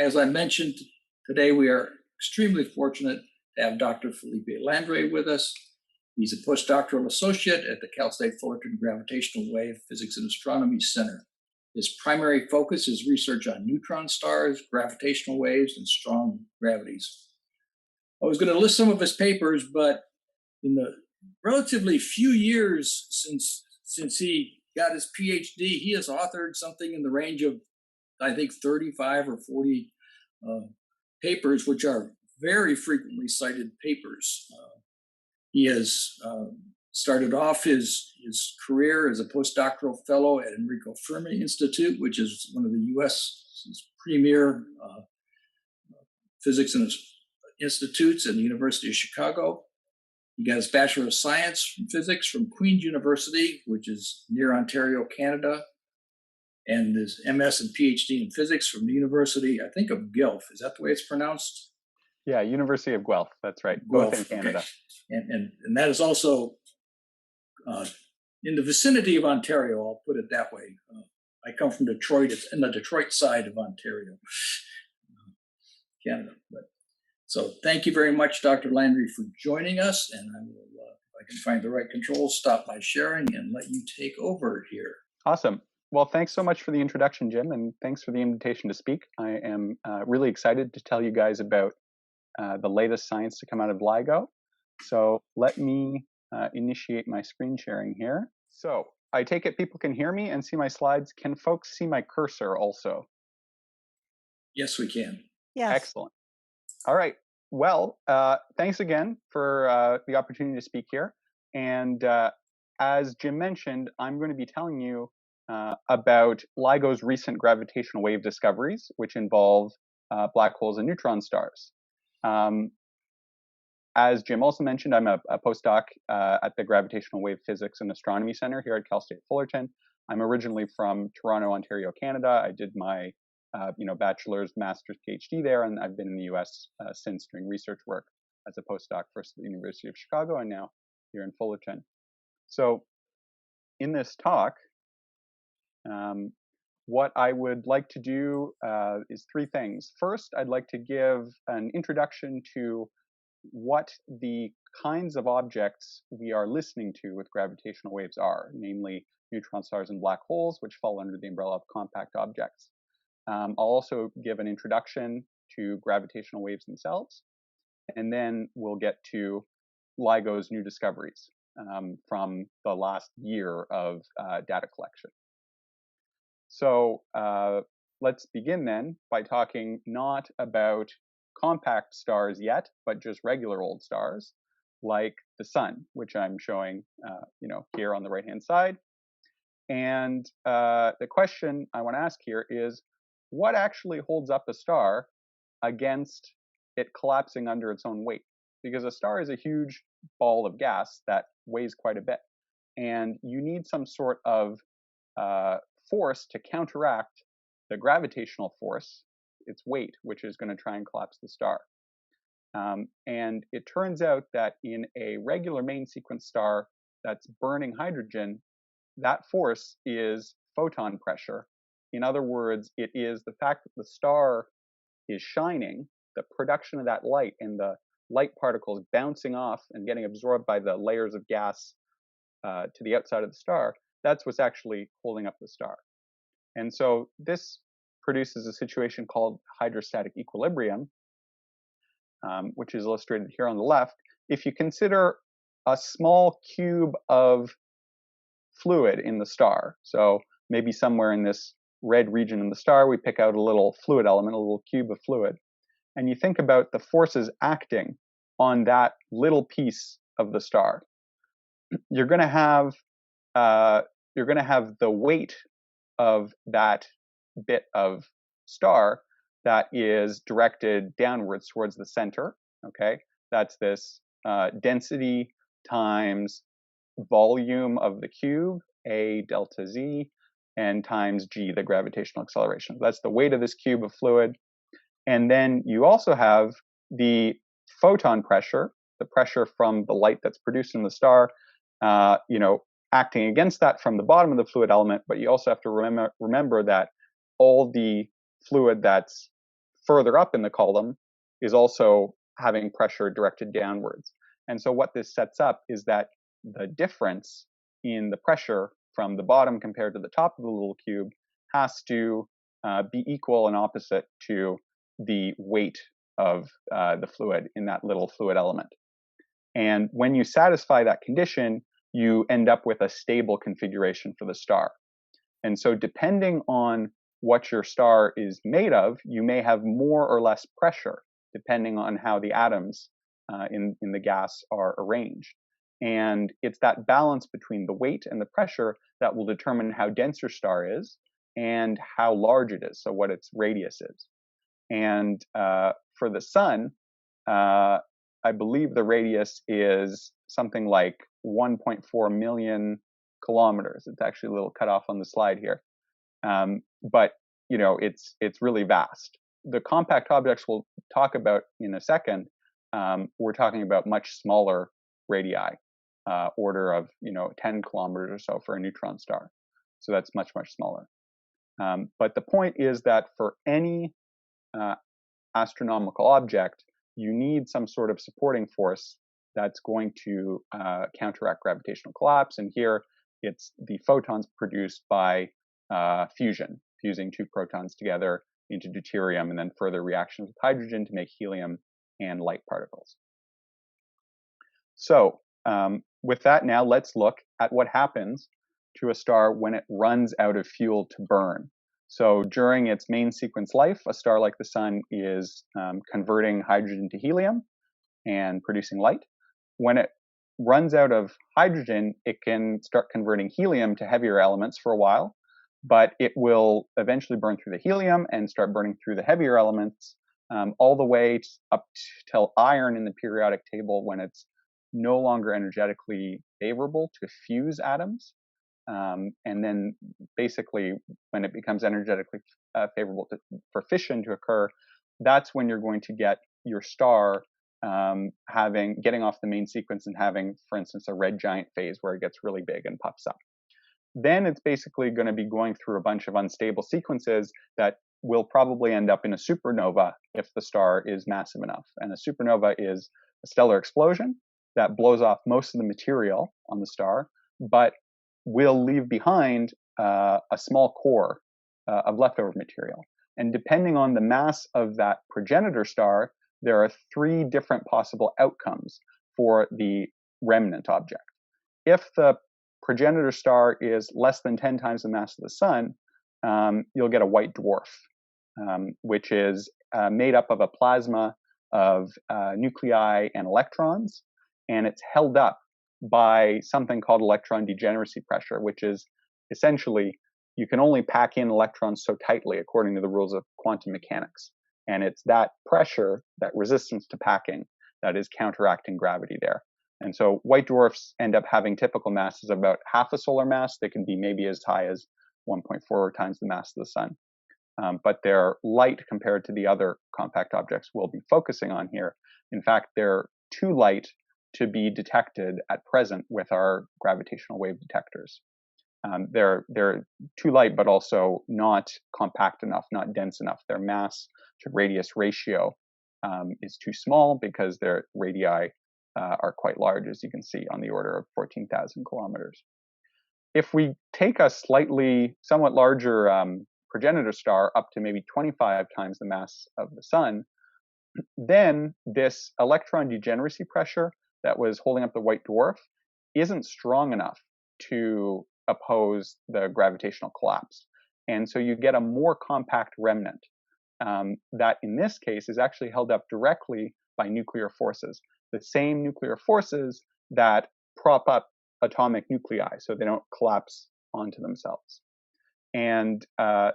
as I mentioned, today we are extremely fortunate to have Dr. Felipe Landry with us. He's a postdoctoral associate at the Cal State Fullerton Gravitational Wave Physics and Astronomy Center. His primary focus is research on neutron stars, gravitational waves, and strong gravities. I was going to list some of his papers, but in the relatively few years since he got his PhD, he has authored something in the range of, I think, 35 or 40 papers, which are very frequently cited papers. He has started off his career as a postdoctoral fellow at Enrico Fermi Institute, which is one of the U.S.'s premier physics and institutes at the University of Chicago. He got his Bachelor of Science in Physics from Queen's University, which is near Ontario, Canada, and his MS and PhD in Physics from the University, I think, of Guelph. Is that the way it's pronounced? Yeah, University of Guelph. That's right. Both in Canada. Okay. And that is also in the vicinity of Ontario, I'll put it that way. I come from Detroit. It's in the Detroit side of Ontario, Canada. So thank you very much, Dr. Landry, for joining us. And I will, if I can find the right controls, stop my sharing and let you take over here. Awesome. Well, thanks so much for the introduction, Jim, and thanks for the invitation to speak. I am really excited to tell you guys about the latest science to come out of LIGO. So let me initiate my screen sharing here. So I take it people can hear me and see my slides. Can folks see my cursor also? Yes, we can. Yes. Excellent. All right. Well, thanks again for the opportunity to speak here. And as Jim mentioned, I'm going to be telling you about LIGO's recent gravitational wave discoveries, which involve black holes and neutron stars. As Jim also mentioned, I'm a postdoc at the Gravitational Wave Physics and Astronomy Center here at Cal State Fullerton. I'm originally from Toronto, Ontario, Canada. I did my bachelor's, master's, PhD there, and I've been in the U.S. Since doing research work as a postdoc first at the University of Chicago and now here in Fullerton. So in this talk, what I would like to do is three things. First, I'd like to give an introduction to what the kinds of objects we are listening to with gravitational waves are, namely neutron stars and black holes, which fall under the umbrella of compact objects. I'll also give an introduction to gravitational waves themselves, and then we'll get to LIGO's new discoveries from the last year of data collection. So let's begin then by talking not about compact stars yet, but just regular old stars like the sun, which I'm showing here on the right-hand side. And the question I want to ask here is, what actually holds up a star against it collapsing under its own weight? Because a star is a huge ball of gas that weighs quite a bit. And you need some sort of force to counteract the gravitational force, its weight, which is going to try and collapse the star. And it turns out that in a regular main sequence star that's burning hydrogen, that force is photon pressure. In other words, it is the fact that the star is shining, the production of that light and the light particles bouncing off and getting absorbed by the layers of gas to the outside of the star, that's what's actually holding up the star. And so this produces a situation called hydrostatic equilibrium, which is illustrated here on the left. If you consider a small cube of fluid in the star, so maybe somewhere in this red region in the star, we pick out a little fluid element, a little cube of fluid, and you think about the forces acting on that little piece of the star, you're going to have the weight of that bit of star that is directed downwards towards the center. Okay, that's this density times volume of the cube, A delta Z, and times G, the gravitational acceleration. That's the weight of this cube of fluid. And then you also have the photon pressure, the pressure from the light that's produced in the star, acting against that from the bottom of the fluid element. But you also have to remember that all the fluid that's further up in the column is also having pressure directed downwards. And so what this sets up is that the difference in the pressure from the bottom compared to the top of the little cube has to be equal and opposite to the weight of the fluid in that little fluid element. And when you satisfy that condition, you end up with a stable configuration for the star. And so depending on what your star is made of, you may have more or less pressure, depending on how the atoms in the gas are arranged. And it's that balance between the weight and the pressure that will determine how dense your star is and how large it is, so what its radius is. And for the sun, I believe the radius is something like 1.4 million kilometers. It's actually a little cut off on the slide here. But you know, it's really vast. The compact objects we'll talk about in a second, we're talking about much smaller radii, order of 10 kilometers or so for a neutron star. So that's much, much smaller. But the point is that for any astronomical object, you need some sort of supporting force that's going to counteract gravitational collapse. And here it's the photons produced by fusion, fusing two protons together into deuterium and then further reactions with hydrogen to make helium and light particles. So with that, now let's look at what happens to a star when it runs out of fuel to burn. So during its main sequence life, a star like the sun is converting hydrogen to helium and producing light. When it runs out of hydrogen, it can start converting helium to heavier elements for a while, but it will eventually burn through the helium and start burning through the heavier elements all the way up till iron in the periodic table, when it's no longer energetically favorable to fuse atoms. And then basically when it becomes energetically favorable for fission to occur, that's when you're going to get your star getting off the main sequence and having, for instance, a red giant phase where it gets really big and puffs up. Then it's basically going to be going through a bunch of unstable sequences that will probably end up in a supernova if the star is massive enough. And a supernova is a stellar explosion that blows off most of the material on the star, but will leave behind a small core of leftover material. And depending on the mass of that progenitor star, there are three different possible outcomes for the remnant object. If the progenitor star is less than 10 times the mass of the sun, you'll get a white dwarf, which is made up of a plasma of nuclei and electrons, and it's held up by something called electron degeneracy pressure, which is essentially you can only pack in electrons so tightly according to the rules of quantum mechanics. And it's that pressure, that resistance to packing, that is counteracting gravity there. And so white dwarfs end up having typical masses of about half a solar mass. They can be maybe as high as 1.4 times the mass of the sun. But they're light compared to the other compact objects we'll be focusing on here. In fact, they're too light to be detected at present with our gravitational wave detectors. They're too light, but also not compact enough, not dense enough. Their mass to radius ratio is too small because their radii are quite large, as you can see, on the order of 14,000 kilometers. If we take a somewhat larger progenitor star up to maybe 25 times the mass of the sun, then this electron degeneracy pressure that was holding up the white dwarf isn't strong enough to oppose the gravitational collapse. And so you get a more compact remnant that in this case is actually held up directly by nuclear forces, the same nuclear forces that prop up atomic nuclei so they don't collapse onto themselves. And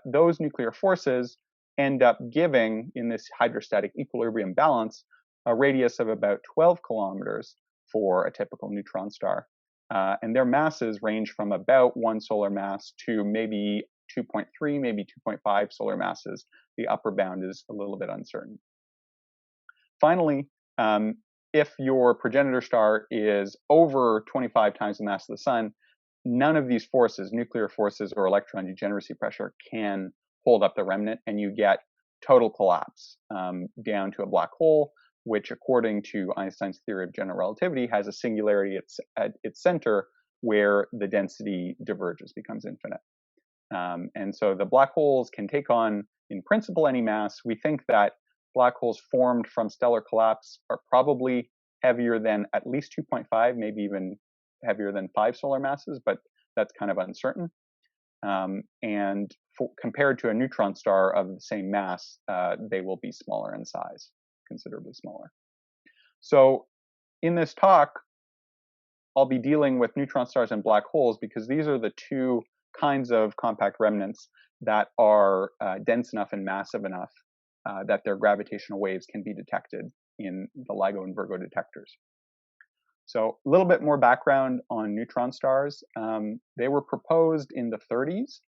those nuclear forces end up giving, in this hydrostatic equilibrium balance, a radius of about 12 kilometers for a typical neutron star. And their masses range from about 1 solar mass to maybe 2.3, maybe 2.5 solar masses. The upper bound is a little bit uncertain. Finally, if your progenitor star is over 25 times the mass of the sun, none of these forces, nuclear forces or electron degeneracy pressure, can hold up the remnant, and you get total collapse down to a black hole, which, according to Einstein's theory of general relativity, has a singularity at its center where the density diverges, becomes infinite. And so the black holes can take on, in principle, any mass. We think that black holes formed from stellar collapse are probably heavier than at least 2.5, maybe even heavier than 5 solar masses, but that's kind of uncertain. And compared to a neutron star of the same mass, they will be smaller in size, considerably smaller. So in this talk, I'll be dealing with neutron stars and black holes because these are the two kinds of compact remnants that are dense enough and massive enough that their gravitational waves can be detected in the LIGO and Virgo detectors. So a little bit more background on neutron stars. They were proposed in the 30s,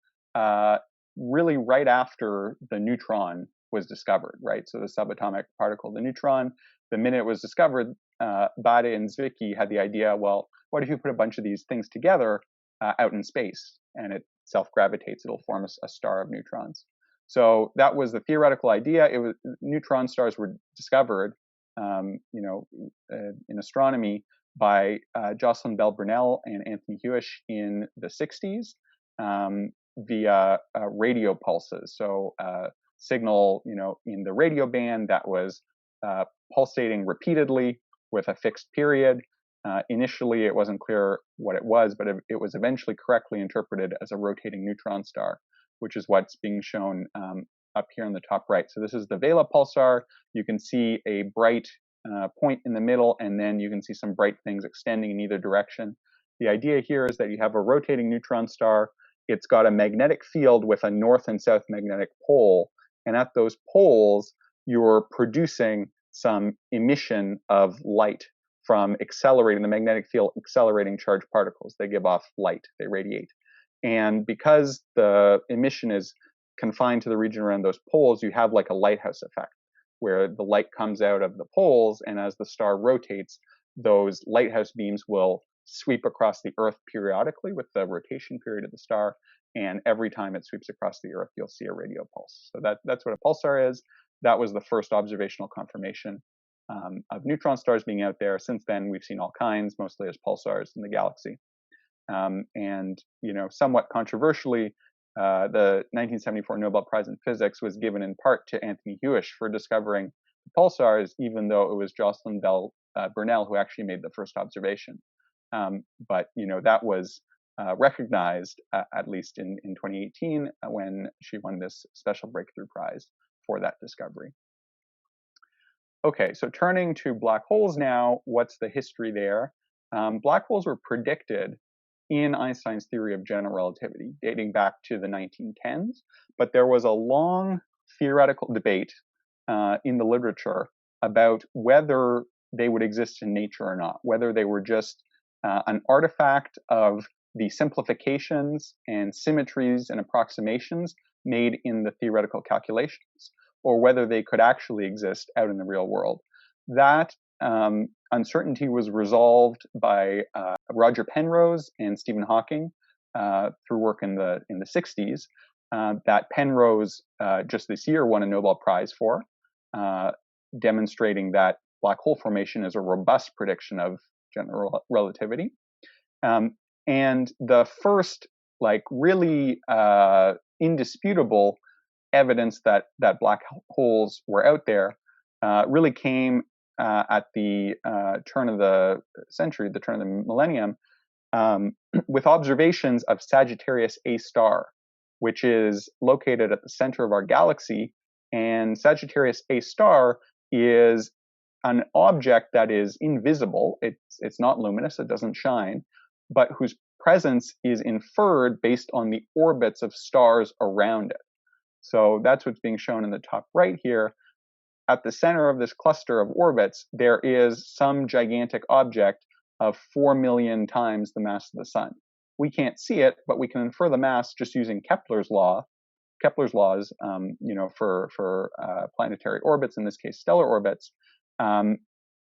really right after the neutron was discovered, right? So the subatomic particle, the neutron, the minute it was discovered, Bade and Zwicky had the idea, well, what if you put a bunch of these things together out in space and it self-gravitates, it'll form a star of neutrons. So that was the theoretical idea. Neutron stars were discovered, in astronomy by Jocelyn Bell Burnell and Anthony Hewish in the 60s via radio pulses. So signal, in the radio band that was pulsating repeatedly with a fixed period. Initially, it wasn't clear what it was, but it was eventually correctly interpreted as a rotating neutron star, which is what's being shown up here in the top right. So this is the Vela pulsar. You can see a bright point in the middle, and then you can see some bright things extending in either direction. The idea here is that you have a rotating neutron star. It's got a magnetic field with a north and south magnetic pole, and at those poles, you're producing some emission of light from accelerating the magnetic field, accelerating charged particles. They give off light, they radiate. And because the emission is confined to the region around those poles, you have like a lighthouse effect, where the light comes out of the poles, and as the star rotates, those lighthouse beams will sweep across the Earth periodically with the rotation period of the star, and every time it sweeps across the Earth, you'll see a radio pulse. So that's what a pulsar is. That was the first observational confirmation of neutron stars being out there. Since then, we've seen all kinds, mostly as pulsars in the galaxy. And somewhat controversially, the 1974 Nobel Prize in Physics was given in part to Anthony Hewish for discovering pulsars, even though it was Jocelyn Bell Burnell who actually made the first observation. But that was recognized, at least in 2018, when she won this special breakthrough prize for that discovery. Okay, so turning to black holes now, what's the history there? Black holes were predicted in Einstein's theory of general relativity, dating back to the 1910s, but there was a long theoretical debate in the literature about whether they would exist in nature or not, whether they were just an artifact of the simplifications and symmetries and approximations made in the theoretical calculations, or whether they could actually exist out in the real world. That uncertainty was resolved by Roger Penrose and Stephen Hawking through work in the 60s that Penrose just this year won a Nobel Prize for, demonstrating that black hole formation is a robust prediction of general relativity. And the first, really indisputable evidence that black holes were out there really came at the turn of the century, the turn of the millennium, with observations of Sagittarius A star, which is located at the center of our galaxy. And Sagittarius A star is an object that is invisible. It's not luminous, it doesn't shine, but whose presence is inferred based on the orbits of stars around it. So that's what's being shown in the top right here. At the center of this cluster of orbits, there is some gigantic object of 4 million times the mass of the sun. We can't see it, but we can infer the mass just using Kepler's laws, for planetary orbits, in this case stellar orbits,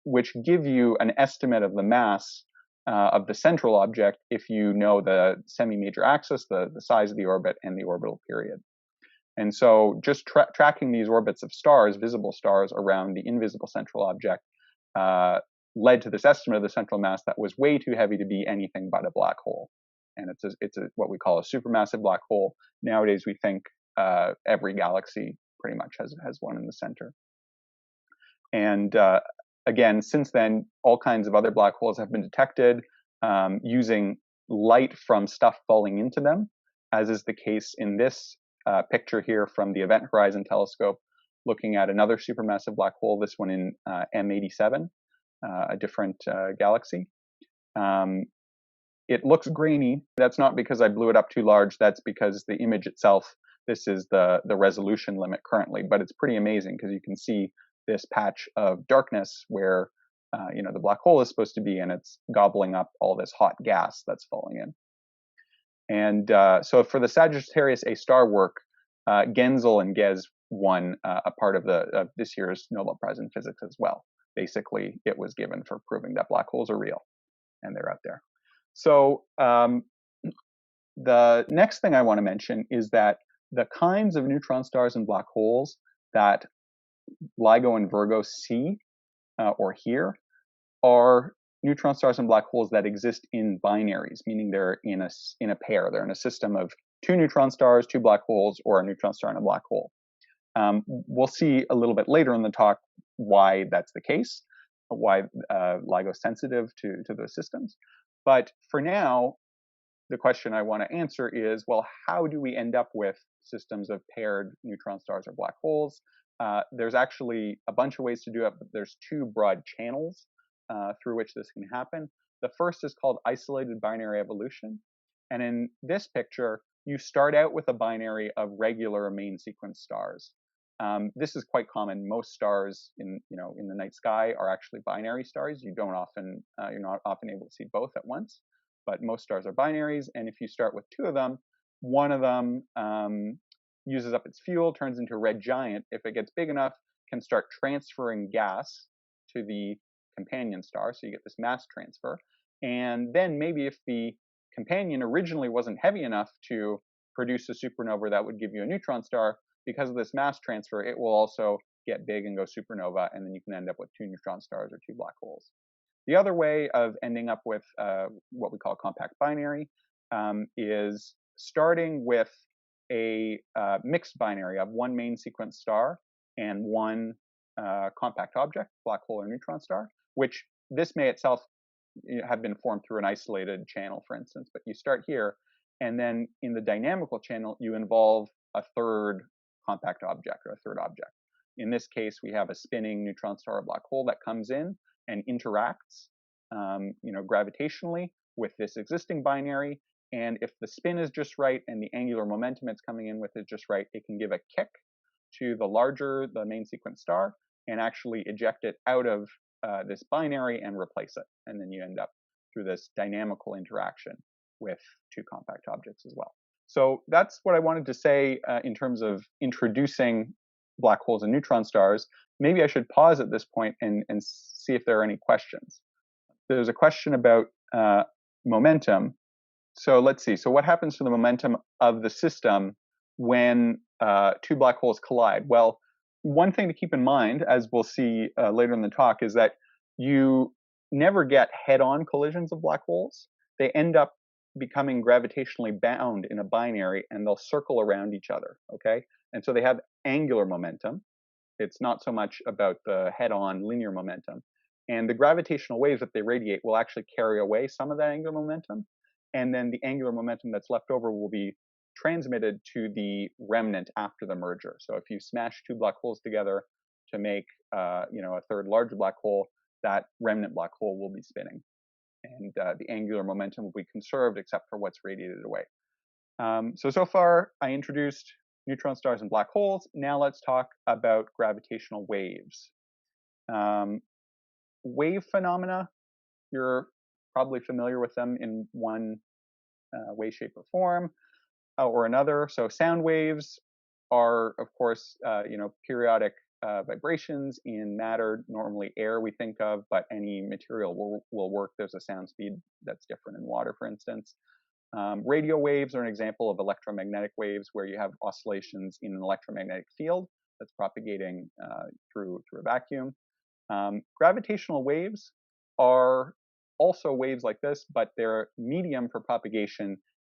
which give you an estimate of the mass of the central object if you know the semi-major axis, the size of the orbit, and the orbital period. And so just tracking these orbits of stars, visible stars, around the invisible central object led to this estimate of the central mass that was way too heavy to be anything but a black hole. And it's what we call a supermassive black hole. Nowadays, we think every galaxy pretty much has one in the center. And again, since then, all kinds of other black holes have been detected using light from stuff falling into them, as is the case in this picture here from the Event Horizon Telescope, looking at another supermassive black hole, this one in M87, a different galaxy. It looks grainy. That's not because I blew it up too large. That's because the image itself, this is the resolution limit currently, but it's pretty amazing because you can see this patch of darkness where the black hole is supposed to be, and it's gobbling up all this hot gas that's falling in. And so for the Sagittarius A star work, Genzel and Gez won a part of this year's Nobel Prize in Physics as well. Basically, it was given for proving that black holes are real, and they're out there. So the next thing I want to mention is that the kinds of neutron stars and black holes that LIGO and Virgo see or hear are neutron stars and black holes that exist in binaries, meaning they're in a pair. They're in a system of 2 neutron stars, 2 black holes, or a neutron star and a black hole. We'll see a little bit later in the talk why that's the case, why LIGO is sensitive to those systems. But for now, the question I want to answer is, well, how do we end up with systems of paired neutron stars or black holes? There's actually a bunch of ways to do it, but there's 2 broad channels through which this can happen. The first is called isolated binary evolution. And in this picture, you start out with a binary of regular main sequence stars. This is quite common. Most stars in the night sky are actually binary stars. You're not often able to see both at once, but most stars are binaries. And if you start with 2 of them, one of them uses up its fuel, turns into a red giant. If it gets big enough, can start transferring gas to the companion star. So you get this mass transfer. And then maybe if the companion originally wasn't heavy enough to produce a supernova that would give you a neutron star, because of this mass transfer, it will also get big and go supernova, and then you can end up with 2 neutron stars or 2 black holes. The other way of ending up with what we call compact binary is starting with a mixed binary of 1 main sequence star and 1 compact object, black hole or neutron star, which this may itself have been formed through an isolated channel, for instance, but you start here, and then in the dynamical channel, you involve a third compact object or a third object. In this case, we have a spinning neutron star or black hole that comes in and interacts gravitationally with this existing binary. And if the spin is just right and the angular momentum it's coming in with is just right, it can give a kick to the main sequence star, and actually eject it out of this binary and replace it. And then you end up through this dynamical interaction with 2 compact objects as well. So that's what I wanted to say in terms of introducing black holes and neutron stars. Maybe I should pause at this point and see if there are any questions. There's a question about momentum. So let's see. So what happens to the momentum of the system when 2 black holes collide? Well, one thing to keep in mind, as we'll see later in the talk, is that you never get head-on collisions of black holes. They end up becoming gravitationally bound in a binary, and they'll circle around each other, okay? And so they have angular momentum. It's not so much about the head-on linear momentum. And the gravitational waves that they radiate will actually carry away some of that angular momentum, and then the angular momentum that's left over will be transmitted to the remnant after the merger. So if you smash 2 black holes together to make a third larger black hole, that remnant black hole will be spinning. And the angular momentum will be conserved except for what's radiated away. So far, I introduced neutron stars and black holes. Now let's talk about gravitational waves. Wave phenomena, you're probably familiar with them in one way, shape, or form or another. So sound waves are, of course, periodic vibrations in matter, normally air we think of, but any material will work. There's a sound speed that's different in water, for instance. Radio waves are an example of electromagnetic waves where you have oscillations in an electromagnetic field that's propagating through a vacuum. Gravitational waves are also waves like this, but their medium for propagation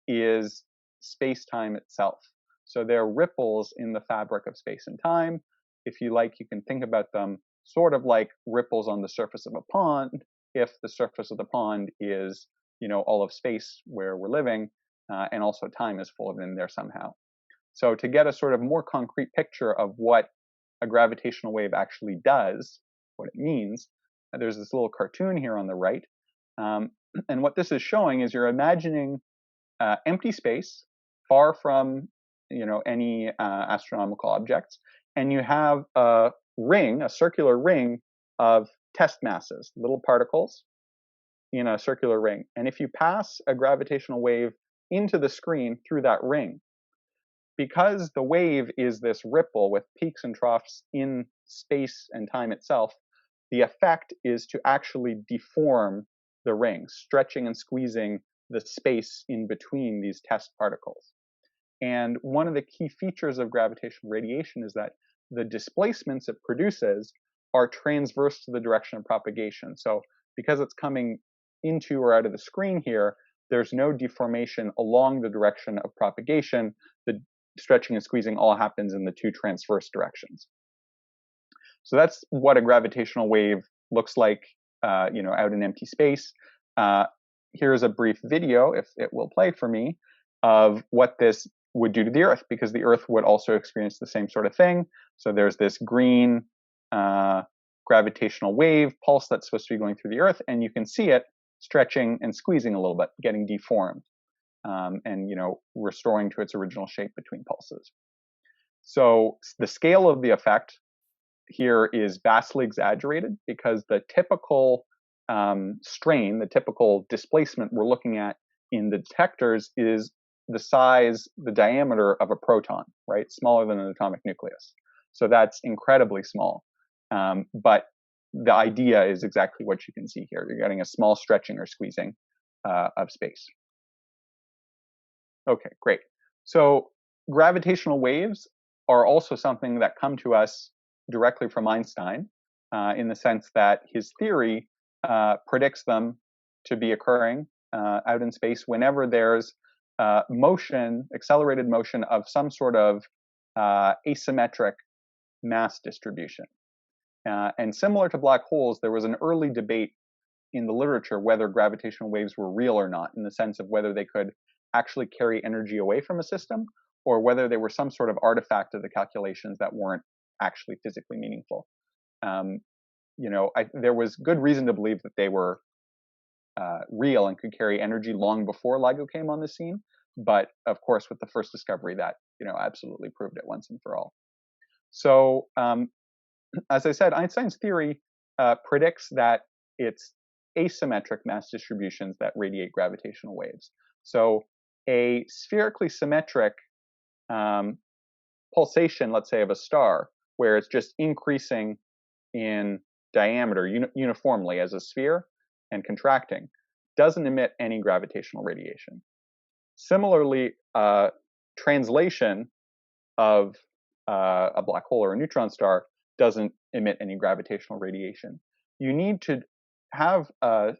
is space-time itself. So they're ripples in the fabric of space and time. If you like, you can think about them sort of like ripples on the surface of a pond, if the surface of the pond is, all of space where we're living, and also time is full of in there somehow. So to get a sort of more concrete picture of what a gravitational wave actually does, what it means, there's this little cartoon here on the right. And what this is showing is you're imagining empty space far from any astronomical objects, and you have a ring, a circular ring of test masses, little particles in a circular ring. And if you pass a gravitational wave into the screen through that ring, because the wave is this ripple with peaks and troughs in space and time itself, the effect is to actually deform the ring, stretching and squeezing the space in between these test particles. And one of the key features of gravitational radiation is that the displacements it produces are transverse to the direction of propagation. So because it's coming into or out of the screen here, there's no deformation along the direction of propagation. The stretching and squeezing all happens in the two transverse directions. So that's what a gravitational wave looks like, out in empty space. Here's a brief video, if it will play for me, of what this would do to the Earth, because the Earth would also experience the same sort of thing. So there's this green gravitational wave pulse that's supposed to be going through the Earth, and you can see it stretching and squeezing a little bit, getting deformed, and restoring to its original shape between pulses. So the scale of the effect here is vastly exaggerated because the typical strain, the typical displacement we're looking at in the detectors is the size, the diameter of a proton, right? Smaller than an atomic nucleus. So that's incredibly small. But the idea is exactly what you can see here. You're getting a small stretching or squeezing of space. Okay, great. So gravitational waves are also something that come to us directly from Einstein, in the sense that his theory predicts them to be occurring out in space whenever there's motion, accelerated motion of some sort of asymmetric mass distribution. And similar to black holes, there was an early debate in the literature whether gravitational waves were real or not, in the sense of whether they could actually carry energy away from a system, or whether they were some sort of artifact of the calculations that weren't actually physically meaningful. There was good reason to believe that they were real and could carry energy long before LIGO came on the scene. But of course, with the first discovery, that absolutely proved it once and for all. So, as I said, Einstein's theory predicts that it's asymmetric mass distributions that radiate gravitational waves. So, a spherically symmetric pulsation, let's say, of a star, where it's just increasing in diameter uniformly as a sphere and contracting, doesn't emit any gravitational radiation. Similarly, translation of a black hole or a neutron star doesn't emit any gravitational radiation. You need to have a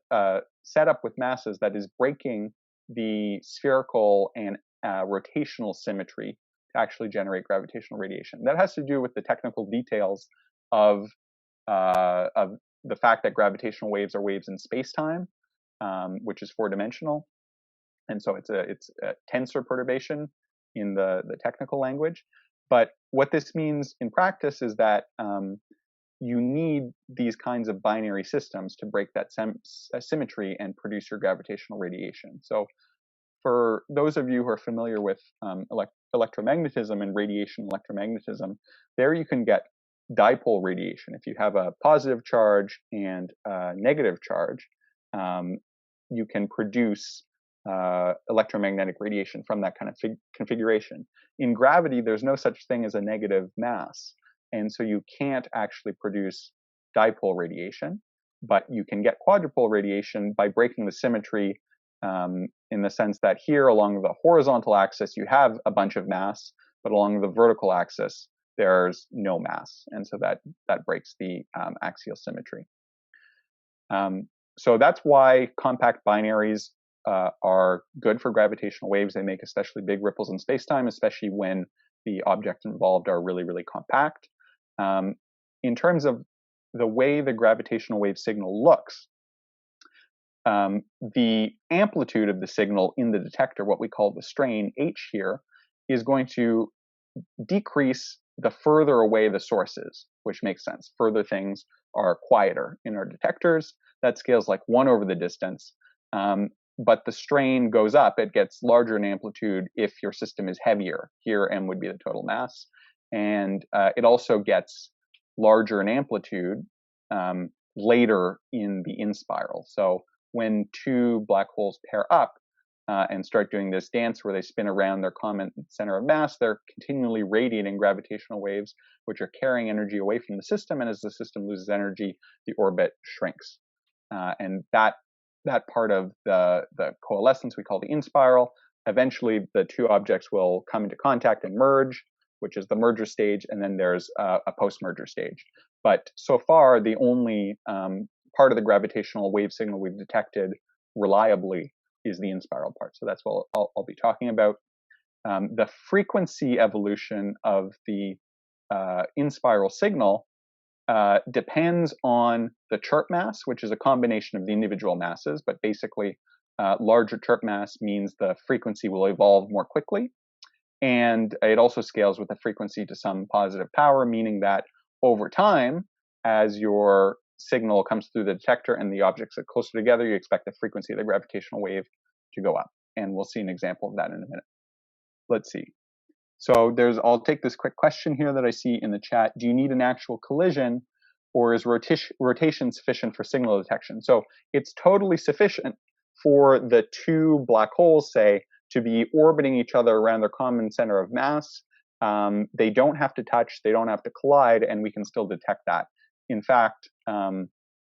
setup with masses that is breaking the spherical and rotational symmetry to actually generate gravitational radiation. That has to do with the technical details of the fact that gravitational waves are waves in space-time, which is four-dimensional, and so it's a tensor perturbation in the technical language. But what this means in practice is that you need these kinds of binary systems to break that symmetry and produce your gravitational radiation. So for those of you who are familiar with electromagnetism and radiation electromagnetism, there you can get dipole radiation. If you have a positive charge and a negative charge, you can produce electromagnetic radiation from that kind of configuration. In gravity, there's no such thing as a negative mass, and so you can't actually produce dipole radiation, but you can get quadrupole radiation by breaking the symmetry in the sense that here along the horizontal axis, you have a bunch of mass, but along the vertical axis, there's no mass. And so that breaks the axial symmetry. So that's why compact binaries are good for gravitational waves. They make especially big ripples in spacetime, especially when the objects involved are really, really compact. In terms of the way the gravitational wave signal looks, the amplitude of the signal in the detector, what we call the strain H here, is going to decrease the further away the source is, which makes sense. Further things are quieter in our detectors. That scales like 1 over the distance. But the strain goes up. It gets larger in amplitude if your system is heavier. Here, m would be the total mass. And it also gets larger in amplitude later in the in-spiral. So when two black holes pair up and start doing this dance where they spin around their common center of mass, they're continually radiating gravitational waves, which are carrying energy away from the system. And as the system loses energy, the orbit shrinks. And that part of the coalescence we call the in-spiral. Eventually, the two objects will come into contact and merge, which is the merger stage, and then there's a post-merger stage. But so far, the only part of the gravitational wave signal we've detected reliably is the in-spiral part. So that's what I'll be talking about. The frequency evolution of the in-spiral signal depends on the chirp mass, which is a combination of the individual masses, but basically larger chirp mass means the frequency will evolve more quickly. And it also scales with the frequency to some positive power, meaning that over time, as your signal comes through the detector and the objects are closer together, you expect the frequency of the gravitational wave to go up. And we'll see an example of that in a minute. Let's see. So I'll take this quick question here that I see in the chat. Do you need an actual collision, or is rotation sufficient for signal detection? So it's totally sufficient for the two black holes, say, to be orbiting each other around their common center of mass. They don't have to touch, they don't have to collide, and we can still detect that. In fact,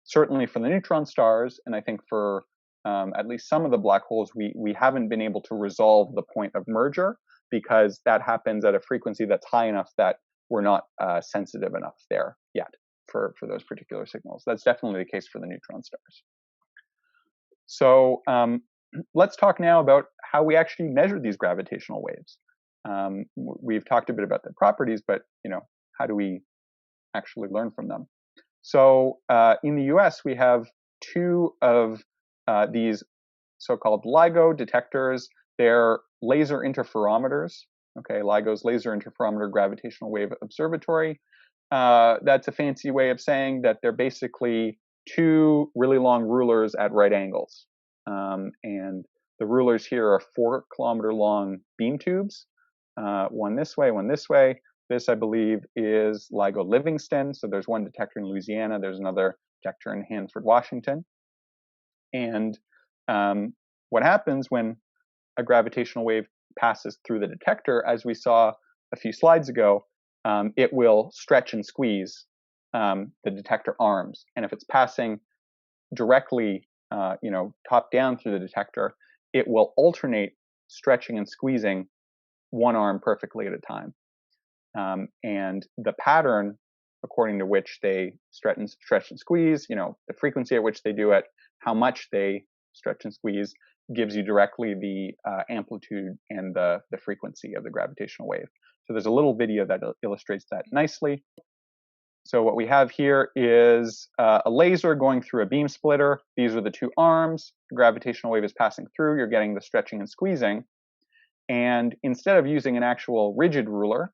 certainly for the neutron stars, and I think for at least some of the black holes, we haven't been able to resolve the point of merger, because that happens at a frequency that's high enough that we're not sensitive enough there yet for those particular signals. That's definitely the case for the neutron stars. So let's talk now about how we actually measure these gravitational waves. We've talked a bit about the properties, but how do we actually learn from them? So in the US, we have two of these so-called LIGO detectors. They're laser interferometers. Okay, LIGO's Laser Interferometer Gravitational Wave Observatory. That's a fancy way of saying that they're basically two really long rulers at right angles. And the rulers here are 4-kilometer long beam tubes, one this way, one this way. This, I believe, is LIGO Livingston. So there's one detector in Louisiana. There's another detector in Hanford, Washington. And what happens when a gravitational wave passes through the detector, as we saw a few slides ago, it will stretch and squeeze the detector arms. And if it's passing directly, top down through the detector, it will alternate stretching and squeezing one arm perfectly at a time. And the pattern, according to which they stretch and squeeze, the frequency at which they do it, how much they stretch and squeeze, gives you directly the amplitude and the frequency of the gravitational wave. So there's a little video that illustrates that nicely. So what we have here is a laser going through a beam splitter. These are the two arms. The gravitational wave is passing through. You're getting the stretching and squeezing. And instead of using an actual rigid ruler,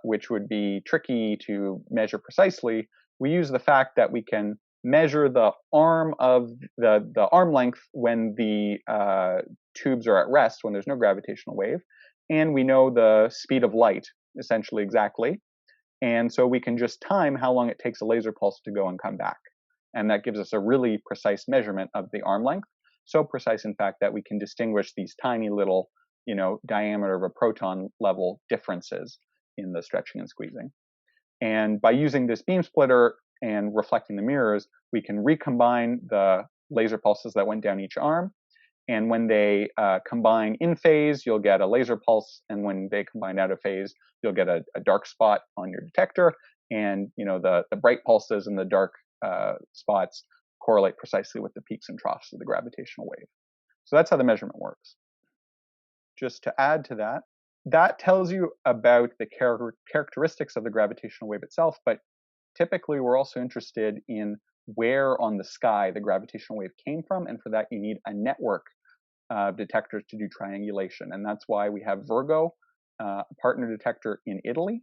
which would be tricky to measure precisely, we use the fact that we can measure the arm of the arm length when the tubes are at rest, when there's no gravitational wave, and we know the speed of light essentially exactly, and so we can just time how long it takes a laser pulse to go and come back, and that gives us a really precise measurement of the arm length, so precise in fact that we can distinguish these tiny little diameter of a proton level differences in the stretching and squeezing. And by using this beam splitter and reflecting the mirrors, we can recombine the laser pulses that went down each arm And when they combine in phase, you'll get a laser pulse. And when they combine out of phase, you'll get a dark spot on your detector. And the bright pulses and the dark spots correlate precisely with the peaks and troughs of the gravitational wave. So that's how the measurement works. Just to add to that, that tells you about the characteristics of the gravitational wave itself, but typically we're also interested in where on the sky the gravitational wave came from, and for that you need a network of detectors to do triangulation, and that's why we have Virgo, a partner detector in Italy,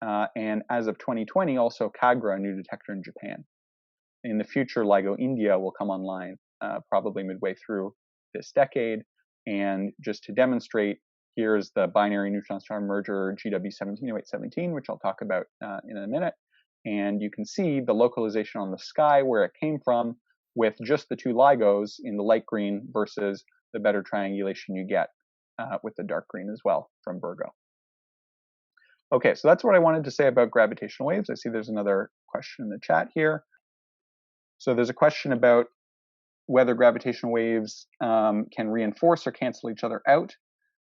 and as of 2020 also Kagra, a new detector in Japan. In the future, LIGO India will come online probably midway through this decade, and just to demonstrate, here's the binary neutron-star merger GW170817, which I'll talk about in a minute. And you can see the localization on the sky where it came from with just the two LIGOs in the light green versus the better triangulation you get with the dark green as well from Virgo. Okay, so that's what I wanted to say about gravitational waves. I see there's another question in the chat here. So there's a question about whether gravitational waves can reinforce or cancel each other out,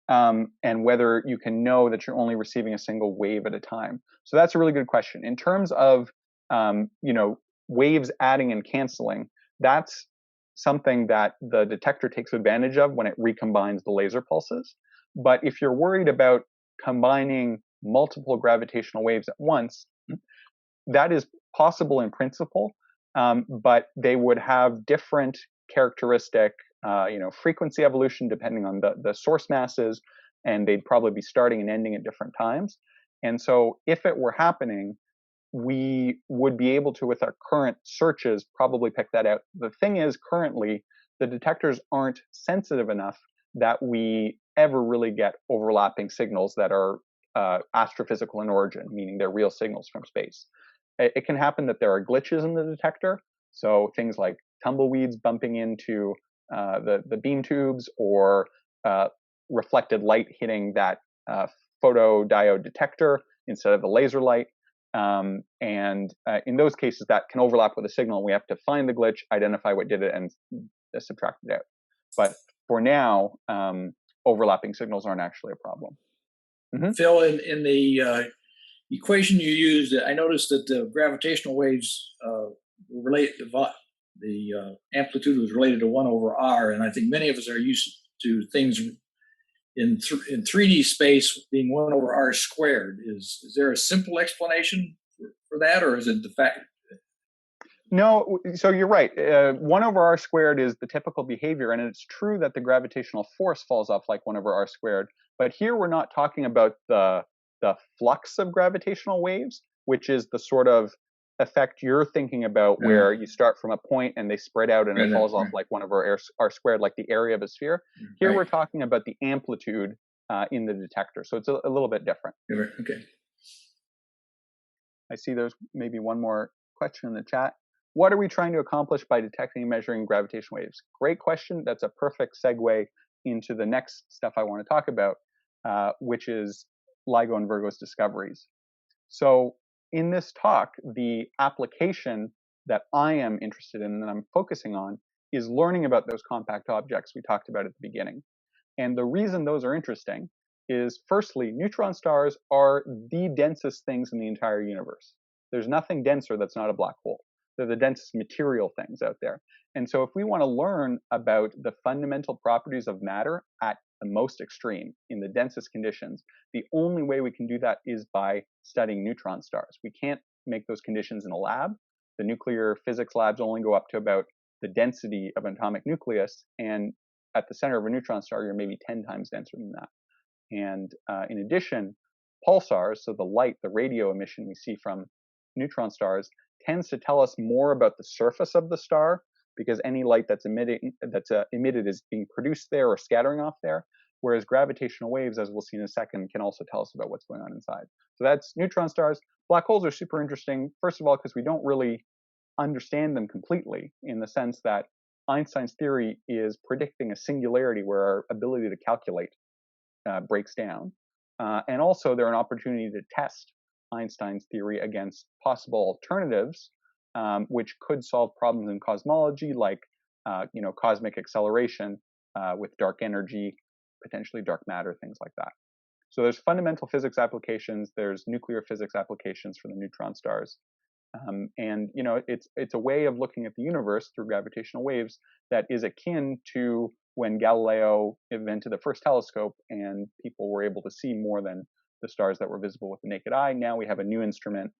and whether you can know that you're only receiving a single wave at a time. So that's a really good question. In terms of waves adding and canceling, that's something that the detector takes advantage of when it recombines the laser pulses. But if you're worried about combining multiple gravitational waves at once, that is possible in principle, but they would have different characteristic frequency evolution depending on the source masses, and they'd probably be starting and ending at different times. And so if it were happening, we would be able to, with our current searches, probably pick that out. The thing is, currently, the detectors aren't sensitive enough that we ever really get overlapping signals that are astrophysical in origin, meaning they're real signals from space. It can happen that there are glitches in the detector, so things like tumbleweeds bumping into the beam tubes, or reflected light hitting that photodiode detector instead of the laser light. And in those cases, that can overlap with a signal. We have to find the glitch, identify what did it, and subtract it out. But for now, overlapping signals aren't actually a problem. Mm-hmm. Phil, in the equation you used, I noticed that the gravitational waves relate the amplitude was related to 1 over r, and I think many of us are used to things in 3D space being 1 over r squared. Is there a simple explanation for that, or is it the fact? No, so you're right. 1 over r squared is the typical behavior, and it's true that the gravitational force falls off like 1 over r squared. But here we're not talking about the flux of gravitational waves, which is the sort of effect you're thinking about, where you start from a point and they spread out and it falls off like 1 over r squared, like the area of a sphere. Here we're talking about the amplitude in the detector, so it's a little bit different. Okay. I see there's maybe one more question in the chat. What are we trying to accomplish by detecting and measuring gravitational waves? Great question. That's a perfect segue into the next stuff I want to talk about, which is LIGO and Virgo's discoveries. So in this talk, the application that I am interested in and that I'm focusing on is learning about those compact objects we talked about at the beginning. And the reason those are interesting is, firstly, neutron stars are the densest things in the entire universe. There's nothing denser that's not a black hole. They're the densest material things out there. And so if we want to learn about the fundamental properties of matter at the most extreme, in the densest conditions, the only way we can do that is by studying neutron stars. We can't make those conditions in a lab. The nuclear physics labs only go up to about the density of an atomic nucleus, and at the center of a neutron star, you're maybe 10 times denser than that. And in addition, pulsars, so the light, the radio emission we see from neutron stars, tends to tell us more about the surface of the star, because any light that's emitted is being produced there or scattering off there, whereas gravitational waves, as we'll see in a second, can also tell us about what's going on inside. So that's neutron stars. Black holes are super interesting, first of all, because we don't really understand them completely, in the sense that Einstein's theory is predicting a singularity where our ability to calculate breaks down. And also, they're an opportunity to test Einstein's theory against possible alternatives, which could solve problems in cosmology, like cosmic acceleration, with dark energy, potentially dark matter, things like that. So there's fundamental physics applications, there's nuclear physics applications for the neutron stars. And it's a way of looking at the universe through gravitational waves that is akin to when Galileo invented the first telescope and people were able to see more than the stars that were visible with the naked eye. Now we have a new instrument,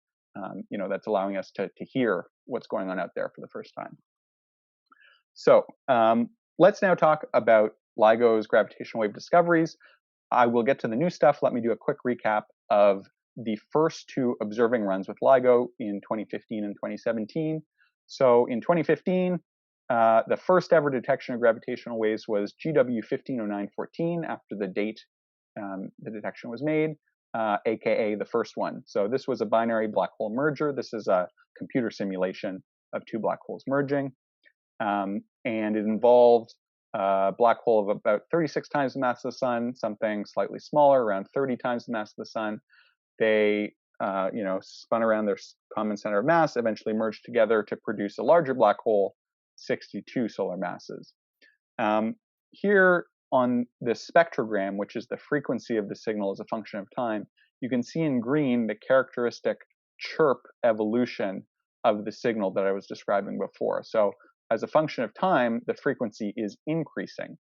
that's allowing us to hear what's going on out there for the first time. So let's now talk about LIGO's gravitational wave discoveries. I will get to the new stuff. Let me do a quick recap of the first two observing runs with LIGO in 2015 and 2017. So in 2015, the first ever detection of gravitational waves was GW 150914 after the date the detection was made, aka the first one. So this was a binary black hole merger. This is a computer simulation of two black holes merging. And it involved a black hole of about 36 times the mass of the sun, something slightly smaller, around 30 times the mass of the sun. They, spun around their common center of mass, eventually merged together to produce a larger black hole, 62 solar masses. Here on this spectrogram, which is the frequency of the signal as a function of time, you can see in green the characteristic chirp evolution of the signal that I was describing before. So as a function of time, the frequency is increasing.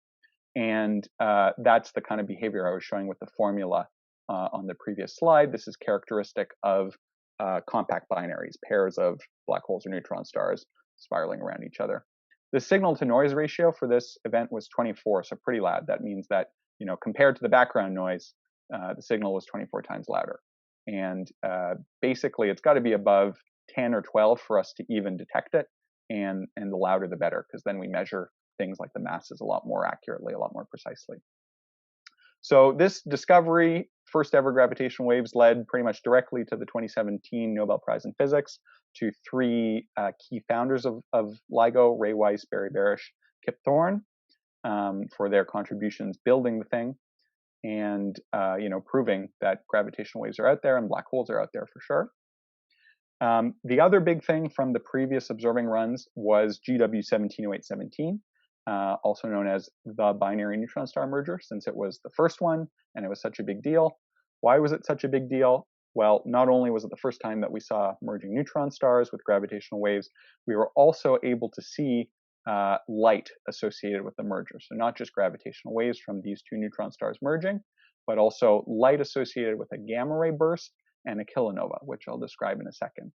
And that's the kind of behavior I was showing with the formula on the previous slide. This is characteristic of compact binaries, pairs of black holes or neutron stars spiraling around each other. The signal to noise ratio for this event was 24, so pretty loud. That means that, compared to the background noise, the signal was 24 times louder. And basically, it's got to be above 10 or 12 for us to even detect it. And the louder, the better, because then we measure things like the masses a lot more accurately, a lot more precisely. So this discovery, first ever gravitational waves, led pretty much directly to the 2017 Nobel Prize in Physics to three key founders of LIGO, Ray Weiss, Barry Barish, Kip Thorne, for their contributions building the thing and proving that gravitational waves are out there and black holes are out there for sure. The other big thing from the previous observing runs was GW 170817, also known as the binary neutron star merger, since it was the first one and it was such a big deal. Why was it such a big deal? Well, not only was it the first time that we saw merging neutron stars with gravitational waves, we were also able to see light associated with the merger. So not just gravitational waves from these two neutron stars merging, but also light associated with a gamma ray burst and a kilonova, which I'll describe in a second.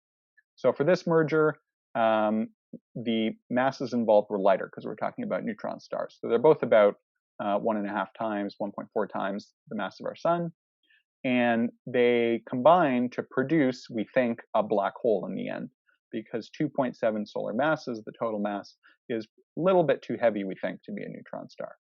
So for this merger, the masses involved were lighter because we're talking about neutron stars. So they're both about 1.5 times, 1.4 times the mass of our sun. And they combine to produce, we think, a black hole in the end, because 2.7 solar masses, the total mass, is a little bit too heavy, we think, to be a neutron star.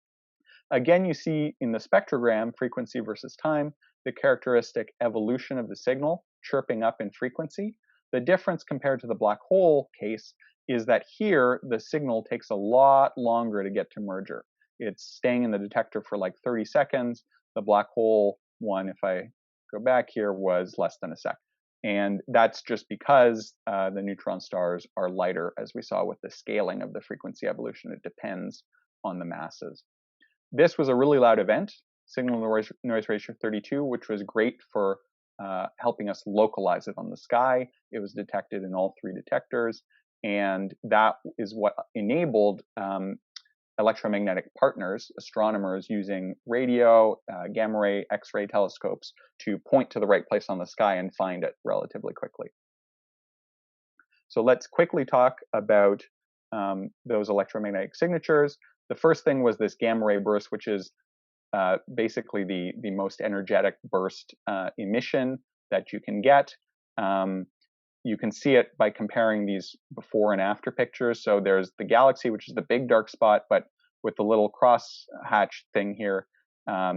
Again, you see in the spectrogram, frequency versus time, the characteristic evolution of the signal, chirping up in frequency. The difference compared to the black hole case is that here, the signal takes a lot longer to get to merger. It's staying in the detector for like 30 seconds. The black hole one, if I go back here, was less than a second. And that's just because the neutron stars are lighter, as we saw with the scaling of the frequency evolution. It depends on the masses. This was a really loud event, signal to noise ratio 32, which was great for helping us localize it on the sky. It was detected in all three detectors. And that is what enabled electromagnetic partners, astronomers using radio, gamma ray, X-ray telescopes to point to the right place on the sky and find it relatively quickly. So let's quickly talk about those electromagnetic signatures. The first thing was this gamma ray burst, which is basically the most energetic burst emission that you can get. You can see it by comparing these before and after pictures. So there's the galaxy, which is the big dark spot, but with the little cross hatch thing here,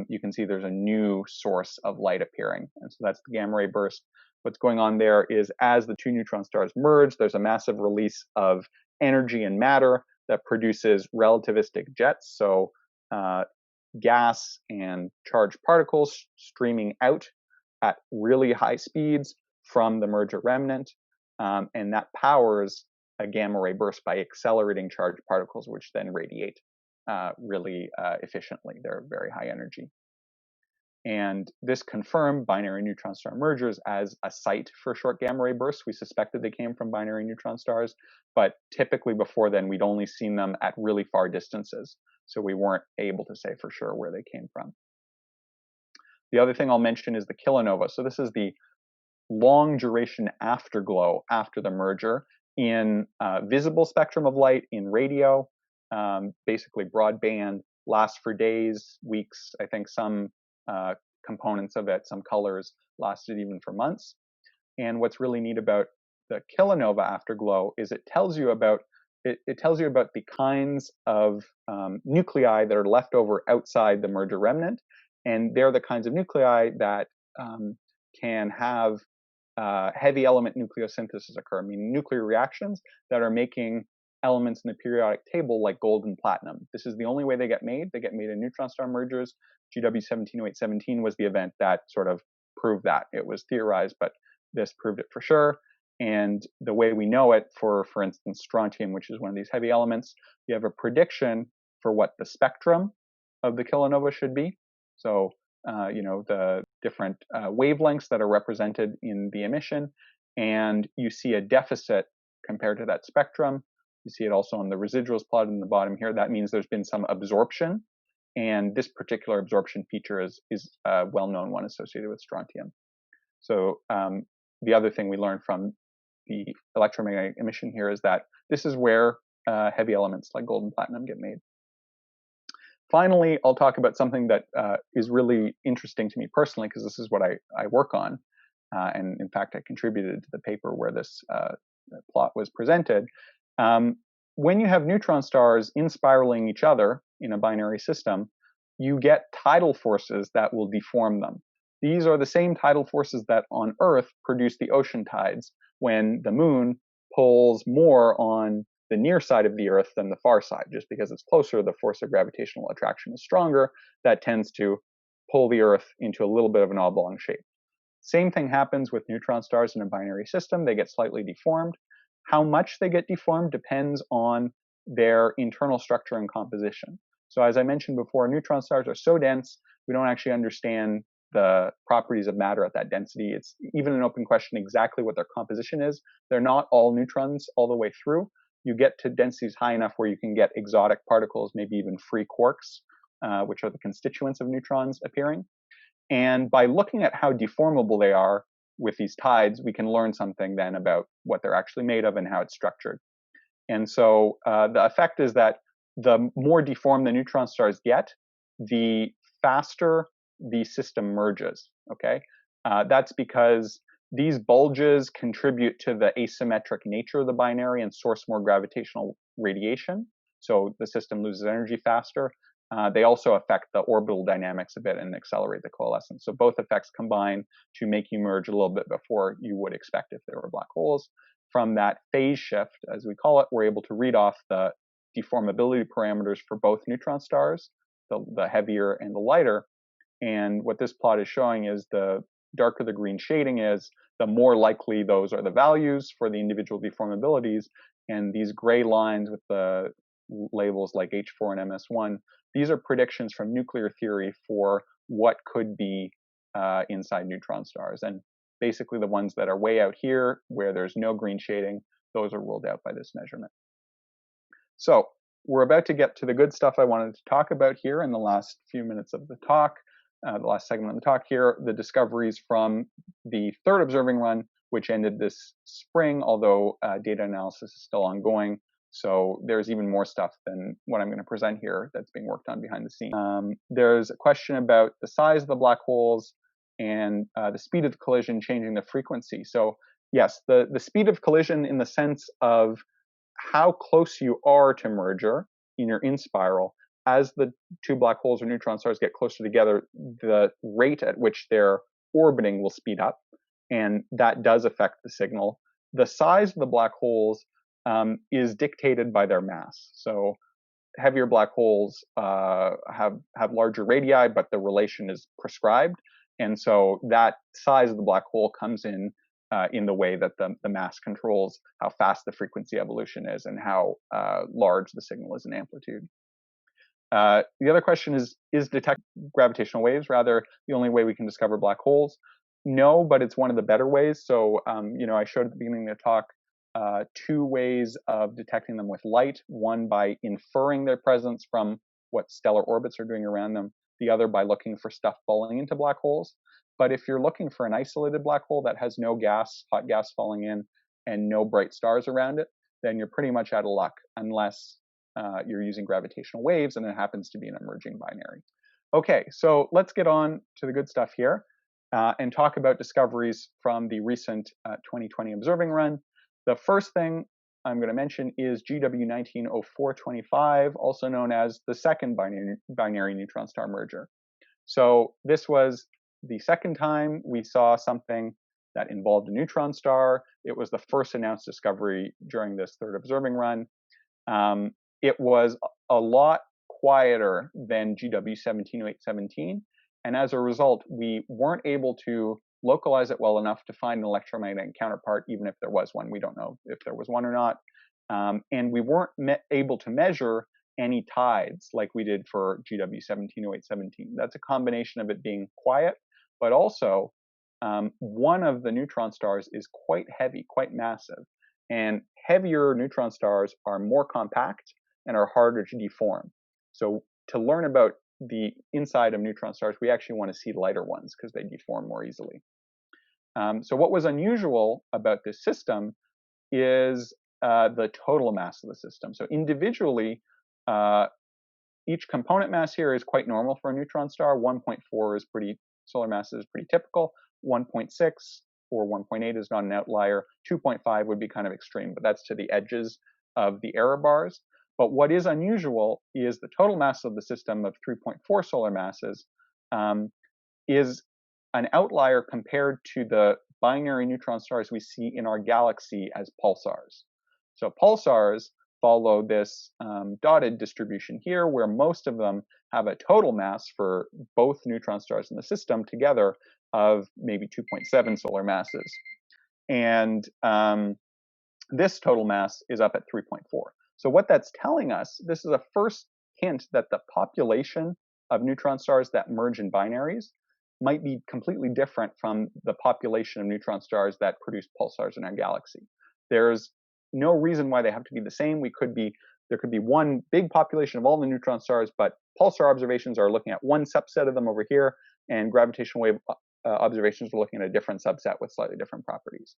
you can see there's a new source of light appearing. And so that's the gamma ray burst. What's going on there is as the two neutron stars merge, there's a massive release of energy and matter that produces relativistic jets. So gas and charged particles streaming out at really high speeds from the merger remnant, and that powers a gamma ray burst by accelerating charged particles, which then radiate. really efficiently. They're very high energy. And this confirmed binary neutron star mergers as a site for short gamma ray bursts. We suspected they came from binary neutron stars, but typically before then, we'd only seen them at really far distances. So we weren't able to say for sure where they came from. The other thing I'll mention is the kilonova. So this is the long duration afterglow after the merger in visible spectrum of light, in radio, basically broadband, lasts for days, weeks. I think some components of it, some colors, lasted even for months. And what's really neat about the kilonova afterglow is it tells you about the kinds of nuclei that are left over outside the merger remnant, and they're the kinds of nuclei that can have heavy element nucleosynthesis occur, meaning nuclear reactions that are making elements in the periodic table like gold and platinum. This is the only way they get made. They get made in neutron star mergers. GW 170817 was the event that sort of proved that. It was theorized, but this proved it for sure. And the way we know it, for instance, strontium, which is one of these heavy elements, you have a prediction for what the spectrum of the kilonova should be. So, the different wavelengths that are represented in the emission, and you see a deficit compared to that spectrum. You see it also on the residuals plot in the bottom here. That means there's been some absorption, and this particular absorption feature is a well-known one associated with strontium. So the other thing we learned from the electromagnetic emission here is that this is where heavy elements like gold and platinum get made. Finally, I'll talk about something that is really interesting to me personally, because this is what I work on. And in fact, I contributed to the paper where this plot was presented. When you have neutron stars inspiraling each other in a binary system, you get tidal forces that will deform them. These are the same tidal forces that on Earth produce the ocean tides when the moon pulls more on the near side of the Earth than the far side. Just because it's closer, the force of gravitational attraction is stronger. That tends to pull the Earth into a little bit of an oblong shape. Same thing happens with neutron stars in a binary system. They get slightly deformed. How much they get deformed depends on their internal structure and composition. So as I mentioned before, neutron stars are so dense, we don't actually understand the properties of matter at that density. It's even an open question exactly what their composition is. They're not all neutrons all the way through. You get to densities high enough where you can get exotic particles, maybe even free quarks, which are the constituents of neutrons appearing. And by looking at how deformable they are with these tides, we can learn something then about what they're actually made of and how it's structured. And so the effect is that the more deformed the neutron stars get, the faster the system merges, okay? That's because these bulges contribute to the asymmetric nature of the binary and source more gravitational radiation. So the system loses energy faster. They also affect the orbital dynamics a bit and accelerate the coalescence. So both effects combine to make you merge a little bit before you would expect if there were black holes. From that phase shift, as we call it, we're able to read off the deformability parameters for both neutron stars, the heavier and the lighter. And what this plot is showing is the darker the green shading is, the more likely those are the values for the individual deformabilities. And these gray lines with the labels like H4 and MS1, these are predictions from nuclear theory for what could be inside neutron stars. And basically the ones that are way out here where there's no green shading, those are ruled out by this measurement. So we're about to get to the good stuff I wanted to talk about here in the last few minutes of the talk. The last segment of the talk here, the discoveries from the third observing run, which ended this spring, although data analysis is still ongoing. So there's even more stuff than what I'm going to present here that's being worked on behind the scenes. There's a question about the size of the black holes and the speed of the collision changing the frequency. So yes, the speed of collision in the sense of how close you are to merger in your in-spiral. As the two black holes or neutron stars get closer together, the rate at which they're orbiting will speed up, and that does affect the signal. The size of the black holes is dictated by their mass. So heavier black holes have larger radii, but the relation is prescribed, and so that size of the black hole comes in the way that the mass controls how fast the frequency evolution is and how large the signal is in amplitude. The other question is detect gravitational waves rather the only way we can discover black holes? No, but it's one of the better ways. So, I showed at the beginning of the talk two ways of detecting them with light. One by inferring their presence from what stellar orbits are doing around them. The other by looking for stuff falling into black holes. But if you're looking for an isolated black hole that has no gas, hot gas falling in, and no bright stars around it, then you're pretty much out of luck unless you're using gravitational waves and it happens to be an emerging binary. Okay, so let's get on to the good stuff here and talk about discoveries from the recent 2020 observing run. The first thing I'm going to mention is GW190425, also known as the second binary neutron star merger. So this was the second time we saw something that involved a neutron star. It was the first announced discovery during this third observing run. It was a lot quieter than GW170817, and as a result, we weren't able to localize it well enough to find an electromagnetic counterpart, even if there was one. We don't know if there was one or not. And we weren't able to measure any tides like we did for GW170817. That's a combination of it being quiet, but also one of the neutron stars is quite heavy, quite massive. And heavier neutron stars are more compact and are harder to deform. So to learn about the inside of neutron stars, we actually want to see lighter ones because they deform more easily. So what was unusual about this system is the total mass of the system. So individually, each component mass here is quite normal for a neutron star. 1.4 is solar mass is pretty typical. 1.6 or 1.8 is not an outlier. 2.5 would be kind of extreme, but that's to the edges of the error bars. But what is unusual is the total mass of the system of 3.4 solar masses is an outlier compared to the binary neutron stars we see in our galaxy as pulsars. So pulsars follow this dotted distribution here, where most of them have a total mass for both neutron stars in the system together of maybe 2.7 solar masses. And this total mass is up at 3.4. So what that's telling us, this is a first hint that the population of neutron stars that merge in binaries might be completely different from the population of neutron stars that produce pulsars in our galaxy. There's no reason why they have to be the same. There could be one big population of all the neutron stars, but pulsar observations are looking at one subset of them over here, and gravitational wave observations are looking at a different subset with slightly different properties.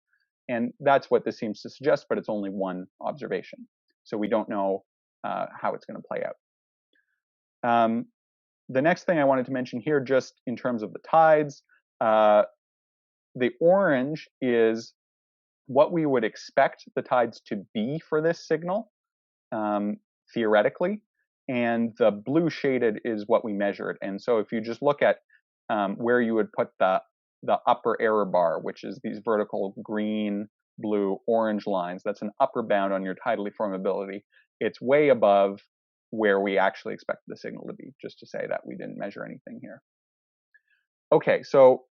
And that's what this seems to suggest, but it's only one observation. So we don't know how it's going to play out. The next thing I wanted to mention here, just in terms of the tides, the orange is what we would expect the tides to be for this signal, theoretically, and the blue shaded is what we measured. And so if you just look at where you would put the upper error bar, which is these vertical green, blue, orange lines, that's an upper bound on your tidal deformability. It's way above where we actually expect the signal to be, just to say that we didn't measure anything here. Okay, so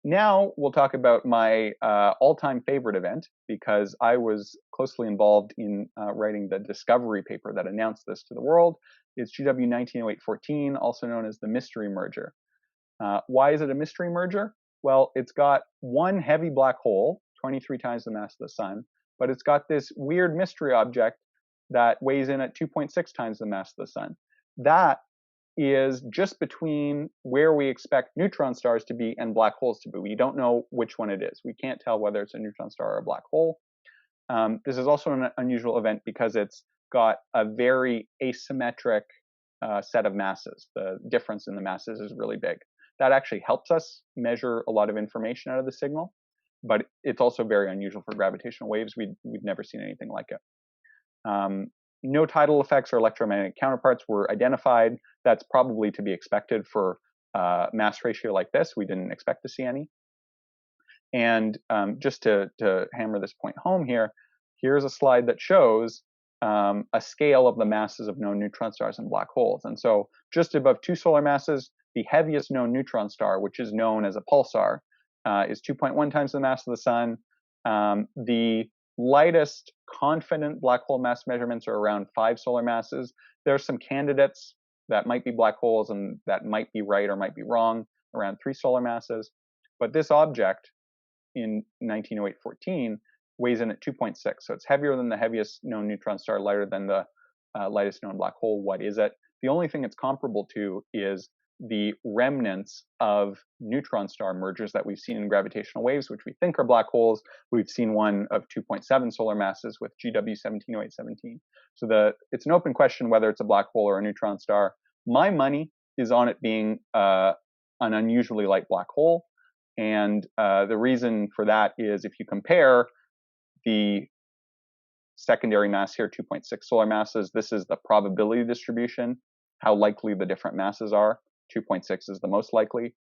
now we'll talk about my all-time favorite event, because I was closely involved in writing the discovery paper that announced this to the world. It's GW190814, also known as the mystery merger. Why is it a mystery merger? Well, it's got one heavy black hole, 23 times the mass of the sun, but it's got this weird mystery object that weighs in at 2.6 times the mass of the sun. That is just between where we expect neutron stars to be and black holes to be. We don't know which one it is. We can't tell whether it's a neutron star or a black hole. This is also an unusual event because it's got a very asymmetric set of masses. The difference in the masses is really big. That actually helps us measure a lot of information out of the signal, but it's also very unusual for gravitational waves. We'd never seen anything like it. No tidal effects or electromagnetic counterparts were identified. That's probably to be expected for mass ratio like this. We didn't expect to see any. And just to hammer this point home here, here's a slide that shows a scale of the masses of known neutron stars and black holes. And so just above 2 solar masses, the heaviest known neutron star, which is known as a pulsar, is 2.1 times the mass of the sun. The lightest confident black hole mass measurements are around 5 solar masses. There's some candidates that might be black holes and that might be right or might be wrong, around 3 solar masses. But this object in 1908-14 weighs in at 2.6. So it's heavier than the heaviest known neutron star, lighter than the lightest known black hole. What is it? The only thing it's comparable to is the remnants of neutron star mergers that we've seen in gravitational waves, which we think are black holes. We've seen one of 2.7 solar masses with GW 170817. So it's an open question whether it's a black hole or a neutron star. My money is on it being an unusually light black hole. And the reason for that is if you compare the secondary mass here, 2.6 solar masses, this is the probability distribution, how likely the different masses are. 2.6 is the most likely.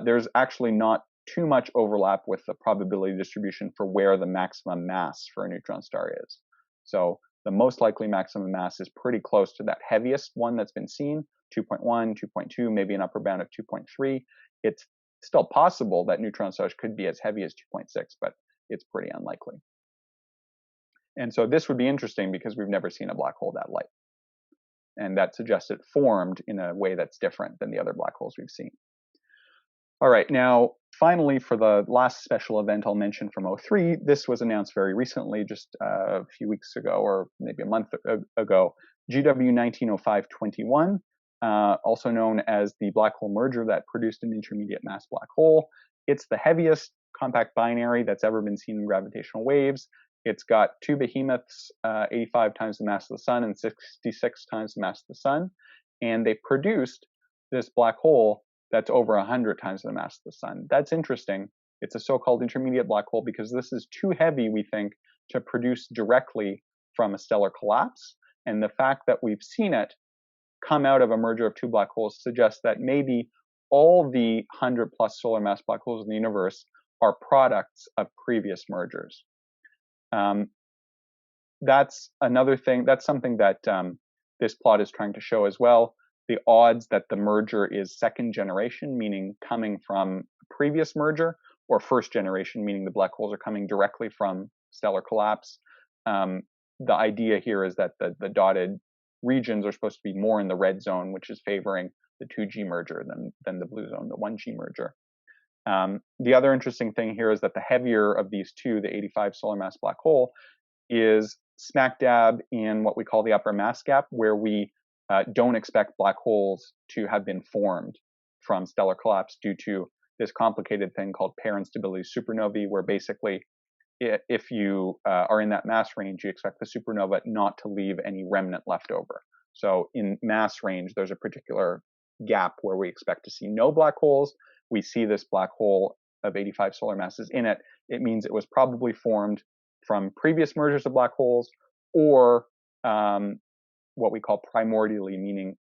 There's actually not too much overlap with the probability distribution for where the maximum mass for a neutron star is. So the most likely maximum mass is pretty close to that heaviest one that's been seen, 2.1, 2.2, maybe an upper bound of 2.3. It's still possible that neutron stars could be as heavy as 2.6, but it's pretty unlikely. And so this would be interesting because we've never seen a black hole that light. And that suggests it formed in a way that's different than the other black holes we've seen. All right, now, finally, for the last special event I'll mention from 03, this was announced very recently, just a few weeks ago, or maybe a month ago, GW 190521, also known as the black hole merger that produced an intermediate mass black hole. It's the heaviest compact binary that's ever been seen in gravitational waves. It's got two behemoths, 85 times the mass of the sun and 66 times the mass of the sun. And they produced this black hole that's over 100 times the mass of the sun. That's interesting. It's a so-called intermediate black hole because this is too heavy, we think, to produce directly from a stellar collapse. And the fact that we've seen it come out of a merger of two black holes suggests that maybe all the 100+ solar mass black holes in the universe are products of previous mergers. That's another thing. That's something that this plot is trying to show as well. The odds that the merger is second generation, meaning coming from a previous merger, or first generation, meaning the black holes are coming directly from stellar collapse. The idea here is that the dotted regions are supposed to be more in the red zone, which is favoring the 2G merger than the blue zone, the 1G merger. The other interesting thing here is that the heavier of these two, the 85 solar mass black hole, is smack dab in what we call the upper mass gap, where we don't expect black holes to have been formed from stellar collapse due to this complicated thing called pair instability supernovae, where basically if you are in that mass range, you expect the supernova not to leave any remnant left over. So in mass range, there's a particular gap where we expect to see no black holes. We see this black hole of 85 solar masses in it. It means it was probably formed from previous mergers of black holes, or what we call primordially, meaning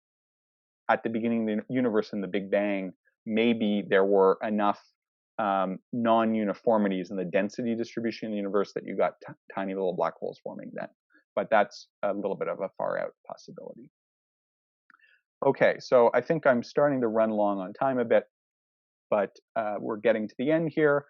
at the beginning of the universe in the Big Bang, maybe there were enough non-uniformities in the density distribution in the universe that you got tiny little black holes forming then. But that's a little bit of a far out possibility. Okay, so I think I'm starting to run long on time a bit, but we're getting to the end here.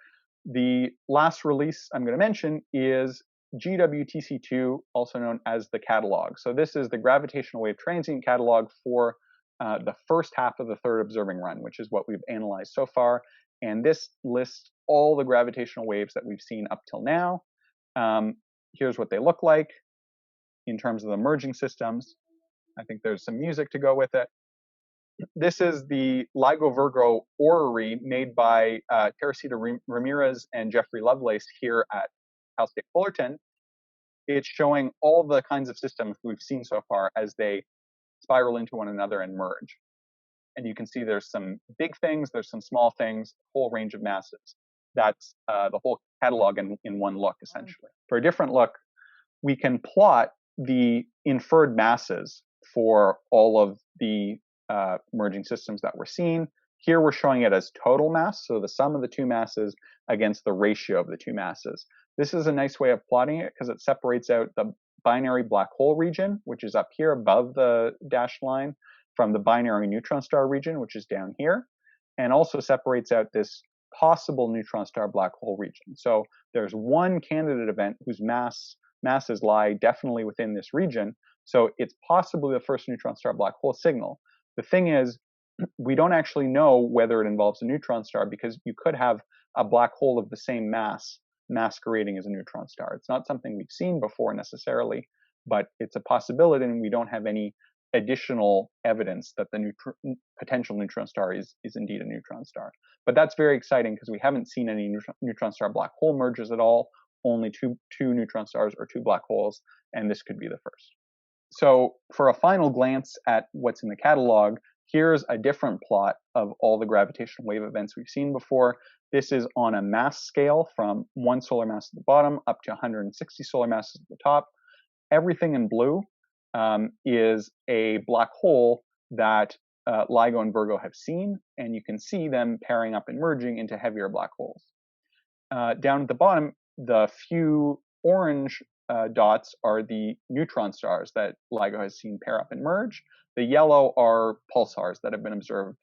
The last release I'm going to mention is GWTC2, also known as the catalog. So this is the gravitational wave transient catalog for the first half of the third observing run, which is what we've analyzed so far. And this lists all the gravitational waves that we've seen up till now. Here's what they look like in terms of the merging systems. I think there's some music to go with it. This is the LIGO-Virgo orrery made by Teresita Ramirez and Jeffrey Lovelace here at Cal State Fullerton. It's showing all the kinds of systems we've seen so far as they spiral into one another and merge. And you can see there's some big things, there's some small things, whole range of masses. That's the whole catalog in one look, essentially. For a different look, we can plot the inferred masses for all of the merging systems that we're seeing. Here we're showing it as total mass, so the sum of the two masses against the ratio of the two masses. This is a nice way of plotting it because it separates out the binary black hole region, which is up here above the dashed line, from the binary neutron star region, which is down here, and also separates out this possible neutron star black hole region. So there's one candidate event whose masses lie definitely within this region, So it's possibly the first neutron star black hole signal. The thing is, we don't actually know whether it involves a neutron star, because you could have a black hole of the same mass masquerading as a neutron star. It's not something we've seen before necessarily, but it's a possibility, and we don't have any additional evidence that the potential neutron star is indeed a neutron star. But that's very exciting, because we haven't seen any neutron star black hole mergers at all, only two neutron stars or two black holes, and this could be the first. So for a final glance at what's in the catalog, here's a different plot of all the gravitational wave events we've seen before. This is on a mass scale from 1 solar mass at the bottom up to 160 solar masses at the top. Everything in blue is a black hole that LIGO and Virgo have seen, and you can see them pairing up and merging into heavier black holes. Down at the bottom, the few orange dots are the neutron stars that LIGO has seen pair up and merge. The yellow are pulsars that have been observed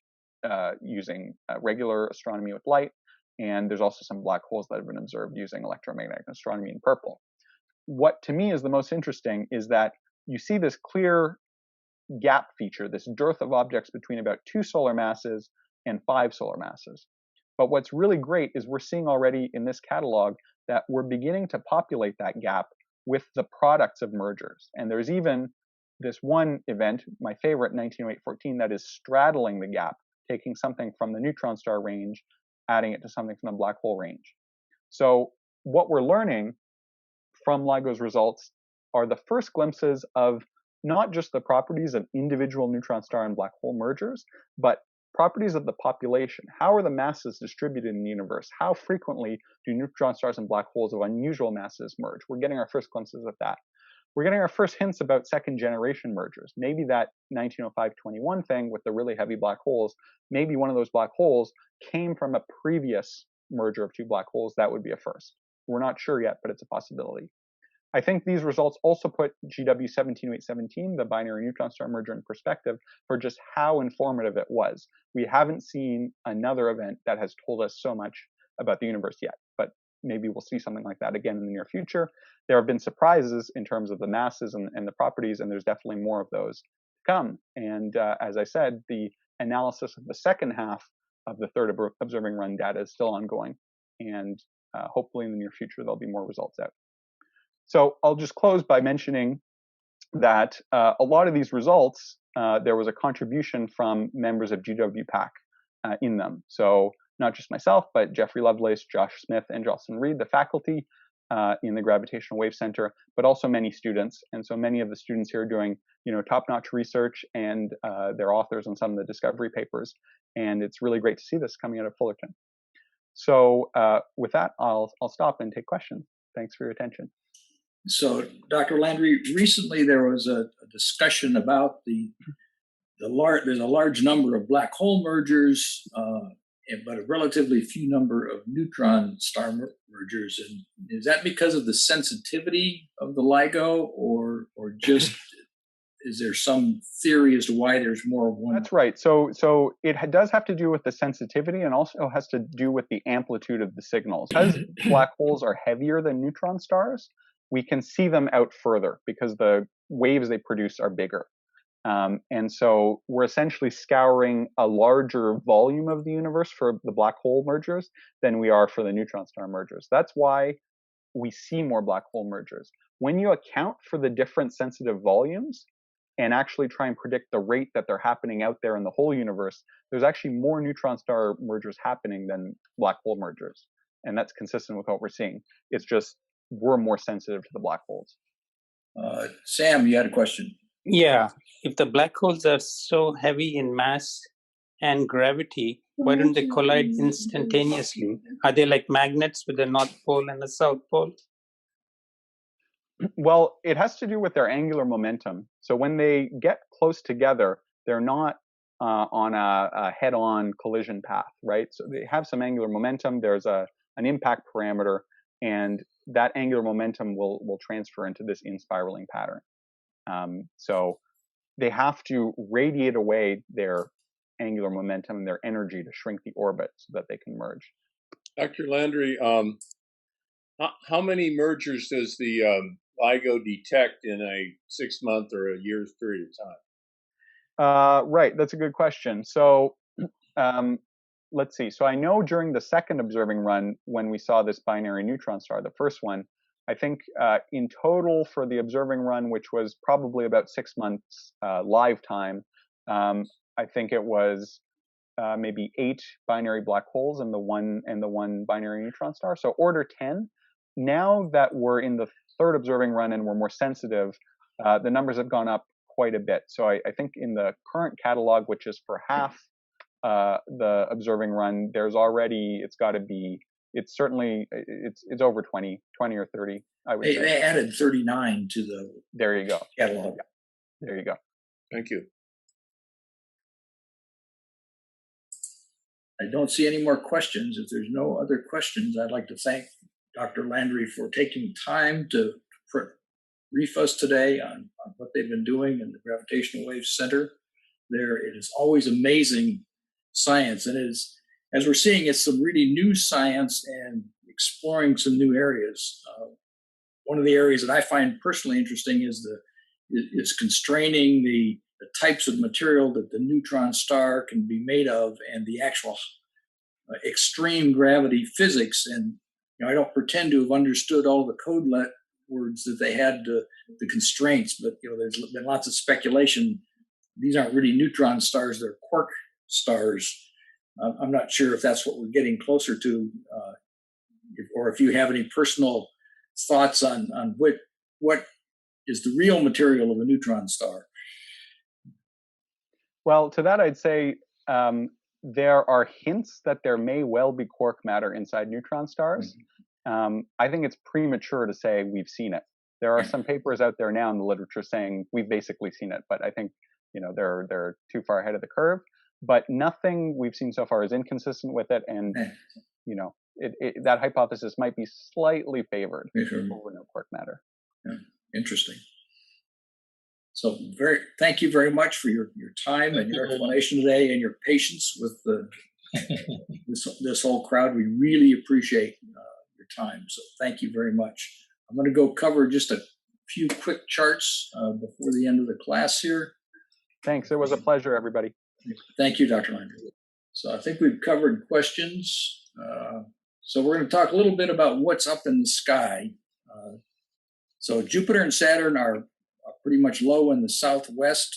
using regular astronomy with light, and there's also some black holes that have been observed using electromagnetic astronomy in purple. What to me is the most interesting is that you see this clear gap feature, this dearth of objects between about 2 solar masses and 5 solar masses. But what's really great is we're seeing already in this catalog that we're beginning to populate that gap with the products of mergers. And there's even this one event, my favorite, 1908-14, that is straddling the gap, taking something from the neutron star range, adding it to something from the black hole range. So what we're learning from LIGO's results are the first glimpses of not just the properties of individual neutron star and black hole mergers, but properties of the population. How are the masses distributed in the universe? How frequently do neutron stars and black holes of unusual masses merge? We're getting our first glimpses of that. We're getting our first hints about second generation mergers. Maybe that 1905-21 thing with the really heavy black holes, maybe one of those black holes came from a previous merger of two black holes. That would be a first. We're not sure yet, but it's a possibility. I think these results also put GW 17817, the binary neutron star merger, in perspective for just how informative it was. We haven't seen another event that has told us so much about the universe yet, but maybe we'll see something like that again in the near future. There have been surprises in terms of the masses and the properties, and there's definitely more of those to come. And as I said, the analysis of the second half of the third observing run data is still ongoing, and hopefully in the near future there'll be more results out. So I'll just close by mentioning that a lot of these results, there was a contribution from members of GWPAC in them. So not just myself, but Jeffrey Lovelace, Josh Smith, and Jocelyn Reed, the faculty in the Gravitational Wave Center, but also many students. And so many of the students here are doing, top-notch research, and they're authors on some of the discovery papers. And it's really great to see this coming out of Fullerton. So with that, I'll stop and take questions. Thanks for your attention. So, Dr. Landry, recently there was a discussion about there's a large number of black hole mergers, but a relatively few number of neutron star mergers. And is that because of the sensitivity of the LIGO, or just is there some theory as to why there's more of one? That's right. So it does have to do with the sensitivity, and also has to do with the amplitude of the signals. Because black holes are heavier than neutron stars, we can see them out further because the waves they produce are bigger. And so we're essentially scouring a larger volume of the universe for the black hole mergers than we are for the neutron star mergers. That's why we see more black hole mergers. When you account for the different sensitive volumes and actually try and predict the rate that they're happening out there in the whole universe, there's actually more neutron star mergers happening than black hole mergers. And that's consistent with what we're seeing. It's just we're more sensitive to the black holes. Sam, you had a question. Yeah, if the black holes are so heavy in mass and gravity, why don't they collide instantaneously? Are they like magnets with a north pole and a south pole? Well, it has to do with their angular momentum. So when they get close together, they're not on a head-on collision path, right? So they have some angular momentum. There's an impact parameter, and that angular momentum will transfer into this in-spiraling pattern. So they have to radiate away their angular momentum and their energy to shrink the orbit so that they can merge. Dr. Landry, how many mergers does the LIGO detect in a 6-month or a year's period of time? Right, that's a good question. So let's see. So I know during the second observing run, when we saw this binary neutron star, the first one, I think in total for the observing run, which was probably about 6 months live time, I think it was maybe 8 binary black holes and the one binary neutron star. So order 10. Now that we're in the third observing run and we're more sensitive, the numbers have gone up quite a bit. So I think in the current catalog, which is for half the observing run, there's already, it's over 20 or 30, I would say. They added 39 to the There you go. catalog. Yeah. There you go. Thank you. I don't see any more questions. If there's no other questions, I'd like to thank Dr. Landry for taking time to brief us today on what they've been doing in the Gravitational Wave Center. It is always amazing science, and it is, as we're seeing, it's some really new science and exploring some new areas. One of the areas that I find personally interesting is constraining the types of material that the neutron star can be made of, and the actual extreme gravity physics. And I don't pretend to have understood all the code words that they had, the constraints, but there's been lots of speculation. These aren't really neutron stars; they're quark stars. I'm not sure if that's what we're getting closer to, or if you have any personal thoughts on what is the real material of a neutron star. Well, to that I'd say there are hints that there may well be quark matter inside neutron stars. I think it's premature to say we've seen it. There are some papers out there now in the literature saying we've basically seen it, but I think they're too far ahead of the curve. But nothing we've seen so far is inconsistent with it, and that hypothesis might be slightly favored over no quark matter. Yeah. Interesting. So thank you very much for your time and your explanation today, and your patience with this whole crowd. We really appreciate your time. So thank you very much. I'm going to go cover just a few quick charts before the end of the class here. Thanks. It was a pleasure, everybody. Thank you, Dr. Landry. So I think we've covered questions. So we're going to talk a little bit about what's up in the sky. So Jupiter and Saturn are pretty much low in the southwest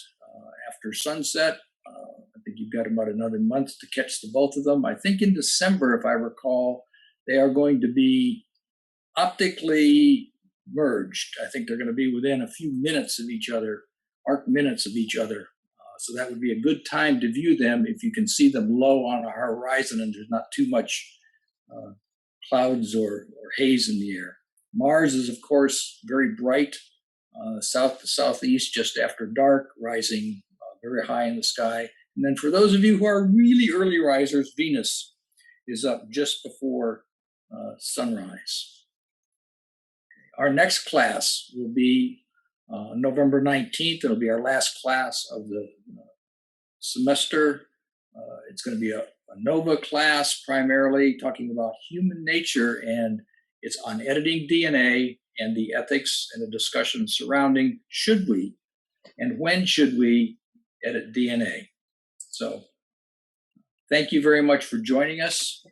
after sunset. I think you've got about another month to catch the both of them. I think in December, if I recall, they are going to be optically merged. I think they're going to be within a few minutes of each other, arc minutes of each other. So that would be a good time to view them if you can see them low on a horizon and there's not too much clouds or haze in the air. Mars is, of course, very bright, south to southeast just after dark, rising very high in the sky. And then for those of you who are really early risers, Venus is up just before sunrise. Our next class will be November 19th. It'll be our last class of the semester. It's going to be a NOVA class, primarily talking about human nature, and it's on editing DNA and the ethics and the discussion surrounding should we and when should we edit DNA. So thank you very much for joining us.